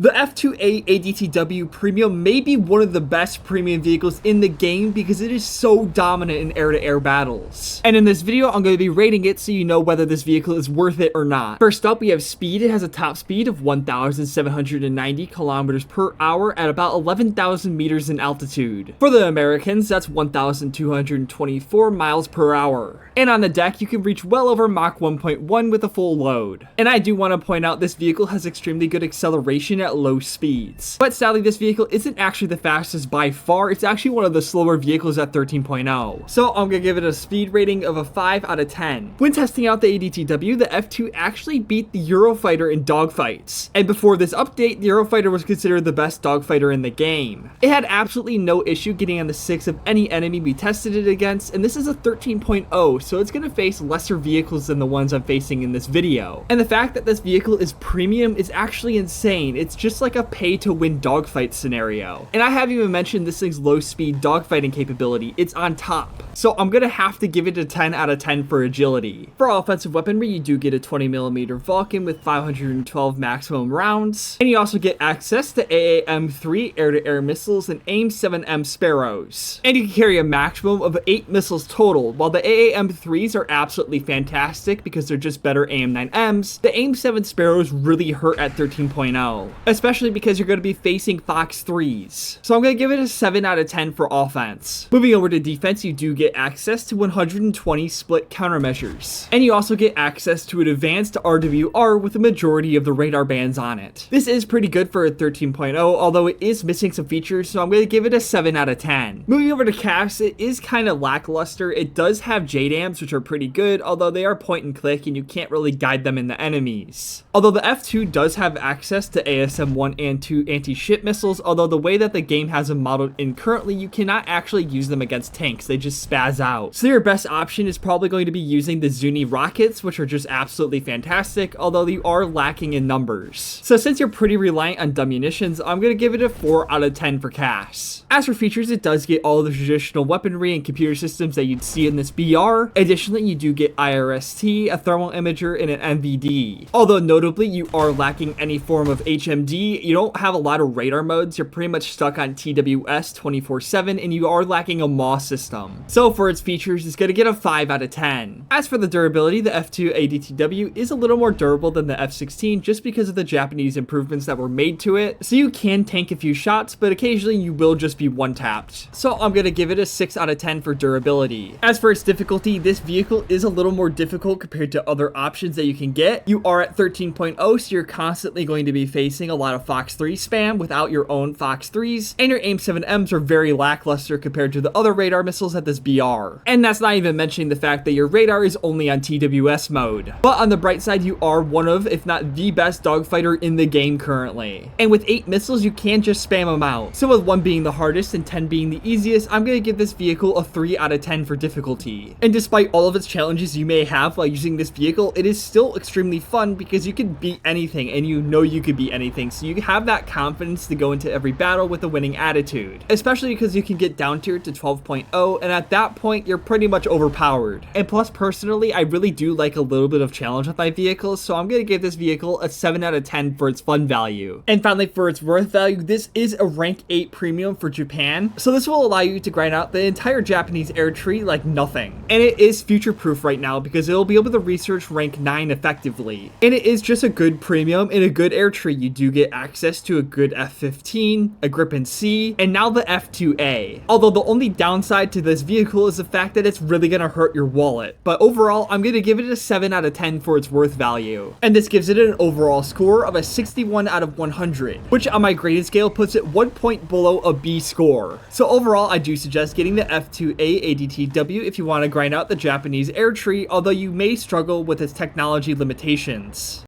The F-2A ADTW Premium may be one of the best premium vehicles in the game because it is so dominant in air-to-air battles. And in this video, I'm going to be rating it so you know whether this vehicle is worth it or not. First up, we have speed. It has a top speed of 1,790 kilometers per hour at about 11,000 meters in altitude. For the Americans, that's 1,224 miles per hour. And on the deck, you can reach well over Mach 1.1 with a full load. And I do want to point out this vehicle has extremely good acceleration at low speeds. But sadly, this vehicle isn't actually the fastest by far. It's actually one of the slower vehicles at 13.0. So I'm gonna give it a speed rating of a 5 out of 10. When testing out the ADTW, the F2 actually beat the Warthunder in dogfights. And before this update, the Warthunder was considered the best dogfighter in the game. It had absolutely no issue getting on the 6 of any enemy we tested it against, and this is a 13.0, so it's gonna face lesser vehicles than the ones I'm facing in this video. And the fact that this vehicle is premium is actually insane. It's just like a pay-to-win dogfight scenario. And I haven't even mentioned this thing's low-speed dogfighting capability. It's on top. So I'm gonna have to give it a 10 out of 10 for agility. For offensive weaponry, you do get a 20mm Vulcan with 512 maximum rounds. And you also get access to AAM-3 air-to-air missiles and AIM-7M Sparrows. And you can carry a maximum of 8 missiles total. While the AAM-3s are absolutely fantastic because they're just better AIM-9Ms, the AIM-7 Sparrows really hurt at 13.0. Especially because you're going to be facing Fox 3s. So I'm going to give it a 7 out of 10 for offense. Moving over to defense, you do get access to 120 split countermeasures. And you also get access to an advanced RWR with the majority of the radar bands on it. This is pretty good for a 13.0, although it is missing some features, so I'm going to give it a 7 out of 10. Moving over to CAFs, it is kind of lackluster. It does have JDAMs, which are pretty good, although they are point and click and you can't really guide them in the enemies. Although the F2 does have access to ASM-1 and 2 anti-ship missiles, although the way that the game has them modeled in currently, you cannot actually use them against tanks. They just spaz out. So your best option is probably going to be using the Zuni rockets, which are just absolutely fantastic, although you are lacking in numbers. So since you're pretty reliant on dumb munitions, I'm going to give it a 4 out of 10 for CAS. As for features, it does get all the traditional weaponry and computer systems that you'd see in this BR. Additionally, you do get IRST, a thermal imager, and an MVD. Although notably, you are lacking any form of HMD. You don't have a lot of radar modes. You're pretty much stuck on TWS 24/7, and you are lacking a MAW system. So for its features, it's going to get a 5 out of 10. As for the durability, the F2 ADTW is a little more durable than the F16 just because of the Japanese improvements that were made to it. So you can tank a few shots, but occasionally you will just be one-tapped. So I'm going to give it a 6 out of 10 for durability. As for its difficulty, this vehicle is a little more difficult compared to other options that you can get. You are at 13.0, so you're constantly going to be facing a lot of Fox 3 spam without your own Fox 3s, and your AIM-7Ms are very lackluster compared to the other radar missiles at this BR. And that's not even mentioning the fact that your radar is only on TWS mode. But on the bright side, you are one of, if not the best dogfighter in the game currently. And with 8 missiles, you can just spam them out. So with 1 being the hardest and 10 being the easiest, I'm going to give this vehicle a 3 out of 10 for difficulty. And despite all of its challenges you may have while using this vehicle, it is still extremely fun because you can beat anything, and you know you could beat anything, so you have that confidence to go into every battle with a winning attitude. Especially because you can get down tier to 12.0, and at that point, you're pretty much overpowered. And plus, personally, I really do like a little bit of challenge with my vehicles, so I'm going to give this vehicle a 7 out of 10 for its fun value. And finally, for its worth value, this is a rank 8 premium for Japan, so this will allow you to grind out the entire Japanese air tree like nothing. And it is future-proof right now because it'll be able to research rank 9 effectively. And it is just a good premium and a good air tree. You do get access to a good F-15, a Gripen C, and now the F-2A. Although the only downside to this vehicle is the fact that it's really going to hurt your wallet. But overall, I'm going to give it a 7 out of 10 for its worth value. And this gives it an overall score of a 61 out of 100, which on my grading scale puts it 1 point below a B score. So overall, I do suggest getting the F-2A ADTW if you want to grind out the Japanese air tree, although you may struggle with its technology limitations.